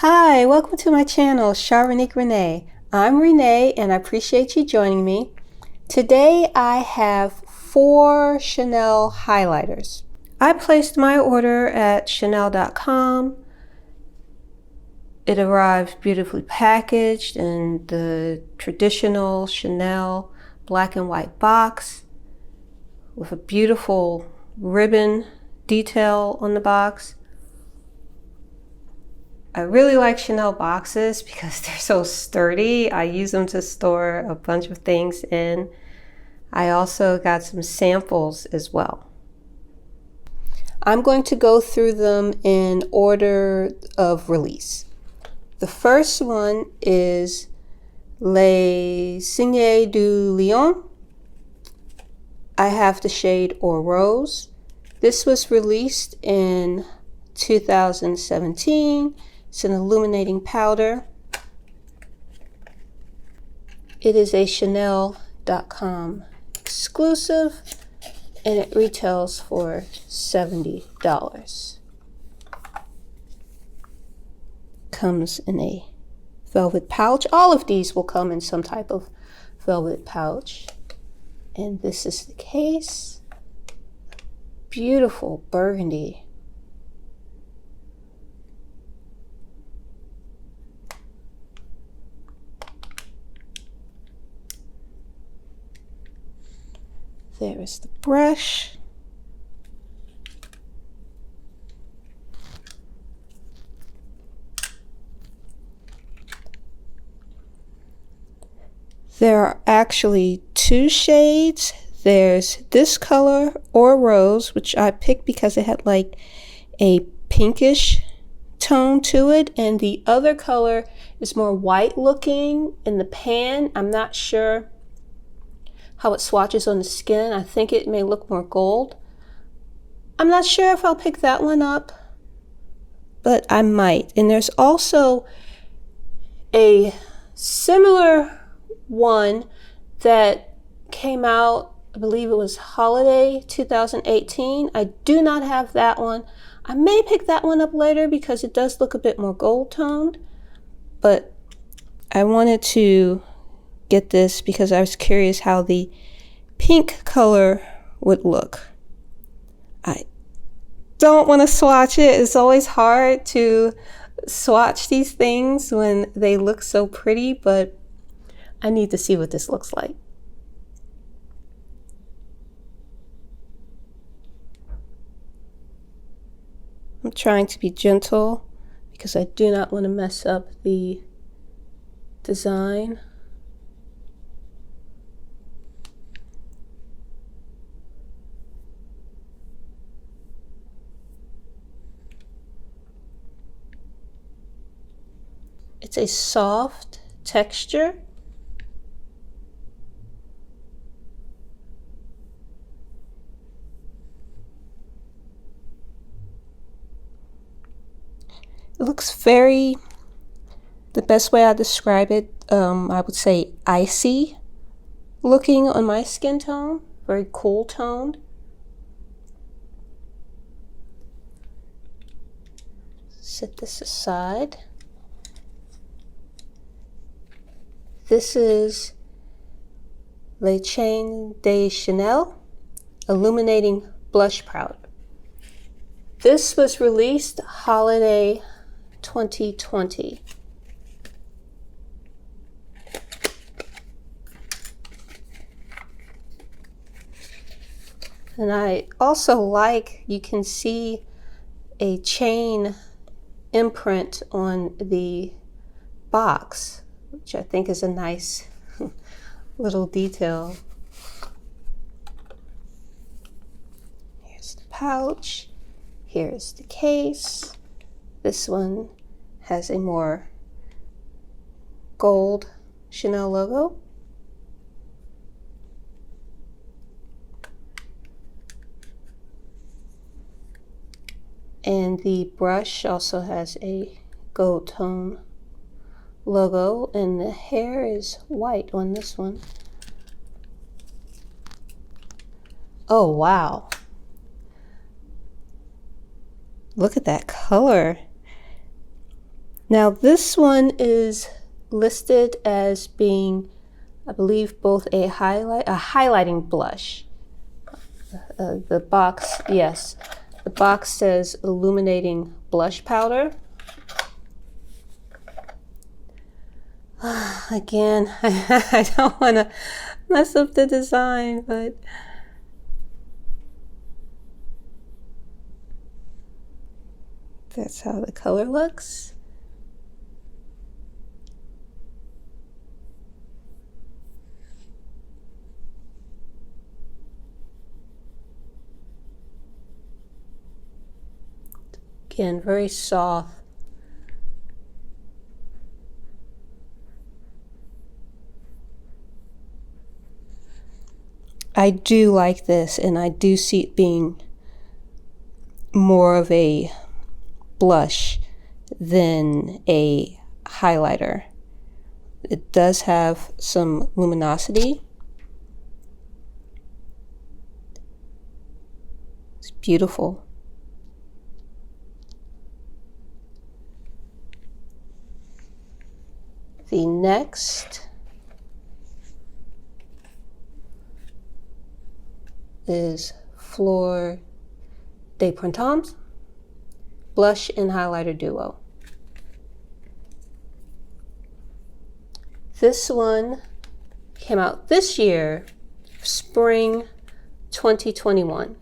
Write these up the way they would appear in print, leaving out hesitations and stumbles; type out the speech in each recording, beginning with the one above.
Hi, welcome to my channel, Sharvonique Renee. I'm Renee and I appreciate you joining me. Today I have 4 Chanel highlighters. I placed my order at chanel.com. It arrived beautifully packaged in the traditional Chanel black and white box with a beautiful ribbon detail on the box. I really like Chanel boxes because they're so sturdy. I use them to store a bunch of things in. I also got some samples as well. I'm going to go through them in order of release. The first one is Les Signes du Lion. I have the shade Or Rose. This was released in 2017. It's an illuminating powder. It is a Chanel.com exclusive and it retails for $70. Comes in a velvet pouch. All of these will come in some type of velvet pouch. And this is the case. Beautiful burgundy. There is the brush. There are actually 2 shades. There's this color, Or Rose, which I picked because it had like a pinkish tone to it, and the other color is more white looking in the pan. I'm not sure how it swatches on the skin. I think it may look more gold. I'm not sure if I'll pick that one up, but I might. And there's also a similar one that came out, I believe it was holiday 2018. I do not have that one. I may pick that one up later because it does look a bit more gold toned, but I wanted to get this because I was curious how the pink color would look. I don't want to swatch it. It's always hard to swatch these things when they look so pretty, but I need to see what this looks like. I'm trying to be gentle because I do not want to mess up the design. It's a soft texture. It looks very, the best way I describe it, I would say icy looking on my skin tone, very cool toned. Set this aside. This is Les Chaînes de Chanel Illuminating Blush Powder. This was released holiday 2020. And I also like, you can see a chain imprint on the box, which I think is a nice little detail. Here's the pouch. Here's the case. This one has a more gold Chanel logo. And the brush also has a gold tone logo, and the hair is white on this one. Oh wow, look at that color. Now this one is listed as being, I believe, both a highlighting blush. The box, yes, the box says Illuminating Blush Powder. Again, I don't want to mess up the design, but that's how the color looks. Again, very soft. I do like this, and I do see it being more of a blush than a highlighter. It does have some luminosity. It's beautiful. The next is Fleurs de Printemps Blush and Highlighter Duo. This one came out this year, spring 2021.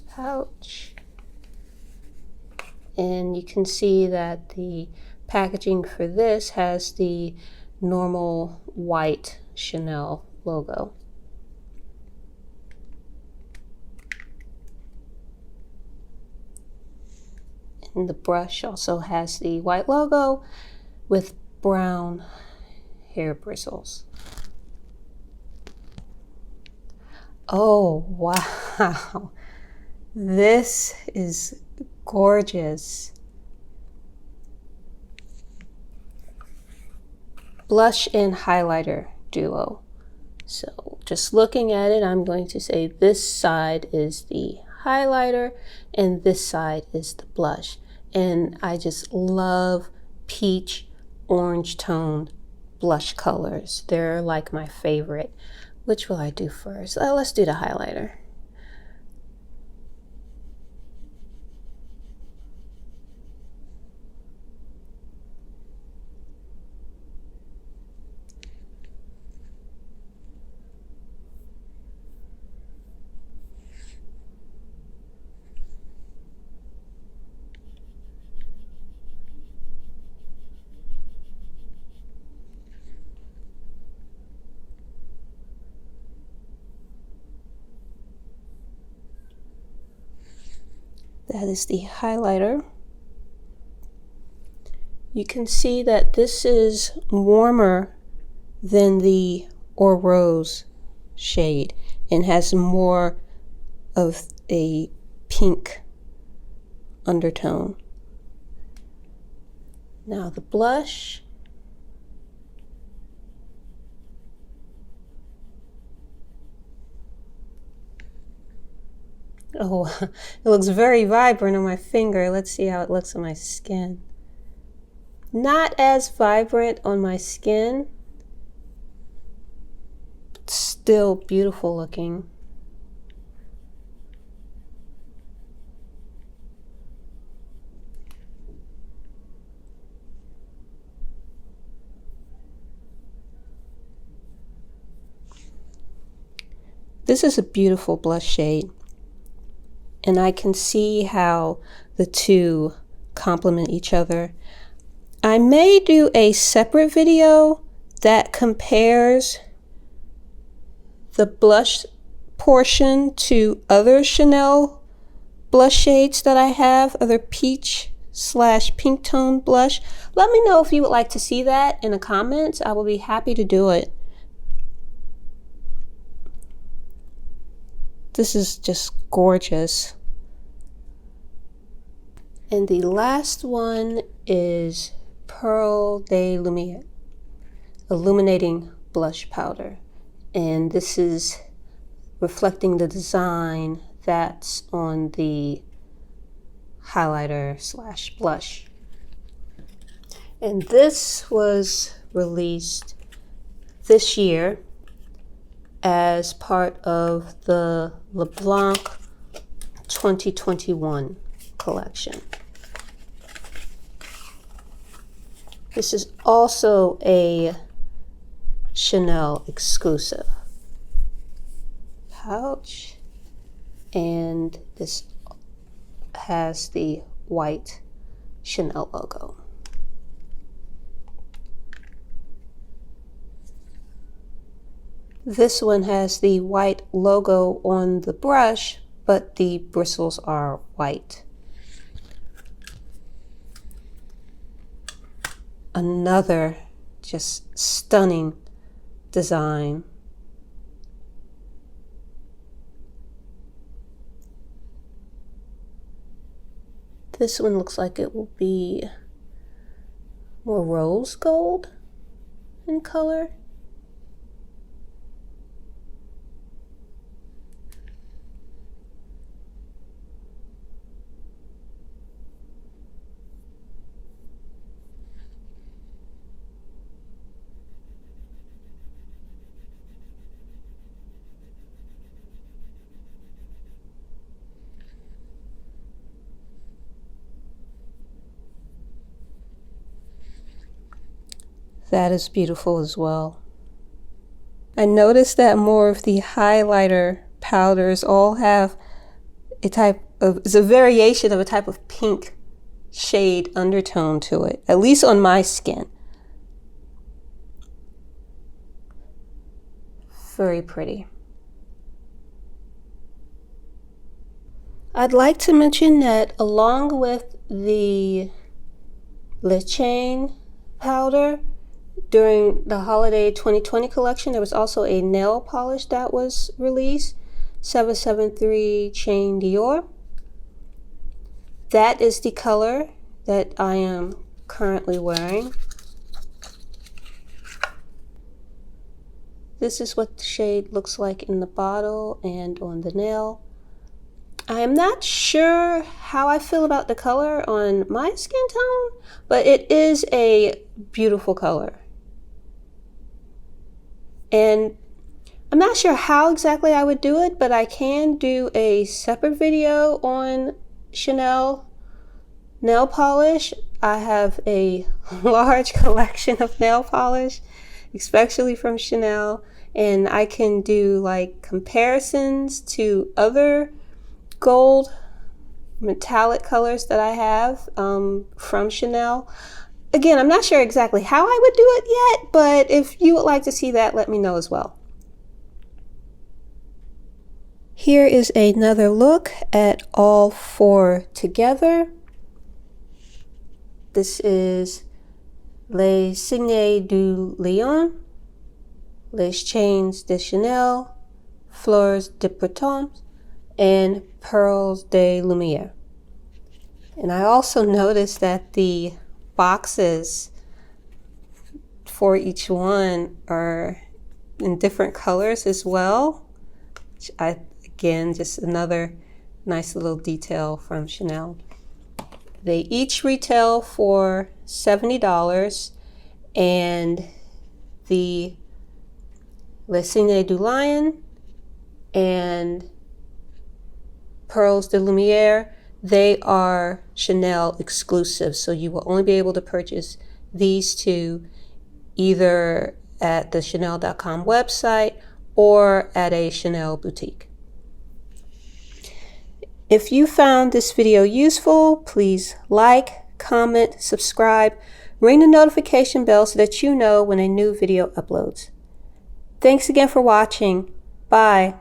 Pouch. And you can see that the packaging for this has the normal white Chanel logo. And the brush also has the white logo with brown hair bristles. Oh, wow. This is gorgeous. Blush and highlighter duo. So just looking at it, I'm going to say this side is the highlighter and this side is the blush. And I just love peach orange tone blush colors. They're like my favorite. Which will I do first? Let's do the highlighter. That is the highlighter. You can see that this is warmer than the Or Rose shade and has more of a pink undertone. Now the blush. Oh, it looks very vibrant on my finger. Let's see how it looks on my skin. Not as vibrant on my skin. Still beautiful looking. This is a beautiful blush shade. And I can see how the two complement each other. I may do a separate video that compares the blush portion to other Chanel blush shades that I have, other peach/pink tone blush. Let me know if you would like to see that in the comments. I will be happy to do it. This is just gorgeous. And the last one is Perles de Lumière Illuminating Blush Powder. And this is reflecting the design that's on the highlighter slash blush. And this was released this year as part of the Blanc 2021 collection. This is also a Chanel exclusive pouch, and this has the white Chanel logo. This one has the white logo on the brush, but the bristles are white. Another just stunning design. This one looks like it will be more rose gold in color. That is beautiful as well. I noticed that more of the highlighter powders all have it's a variation of a type of pink shade undertone to it, at least on my skin. Very pretty. I'd like to mention that along with the Les Chaines powder, during the holiday 2020 collection, there was also a nail polish that was released, 773 Chain Dior. That is the color that I am currently wearing. This is what the shade looks like in the bottle and on the nail. I am not sure how I feel about the color on my skin tone, but it is a beautiful color. And I'm not sure how exactly I would do it, but I can do a separate video on Chanel nail polish. I have a large collection of nail polish, especially from Chanel, and I can do like comparisons to other gold metallic colors that I have from Chanel. Again, I'm not sure exactly how I would do it yet, but if you would like to see that, let me know as well. Here is another look at all four together. This is Les Signes du Lion, Les Chaînes de Chanel, Fleurs de Printemps, and Perles de Lumière. And I also noticed that the boxes for each one are in different colors as well. Again, just another nice little detail from Chanel. They each retail for $70, and the Les Signes du Lion and Perles de Lumière, they are Chanel exclusive, so you will only be able to purchase these two either at the Chanel.com website or at a Chanel boutique. If you found this video useful, please like, comment, subscribe, ring the notification bell so that you know when a new video uploads. Thanks again for watching. Bye.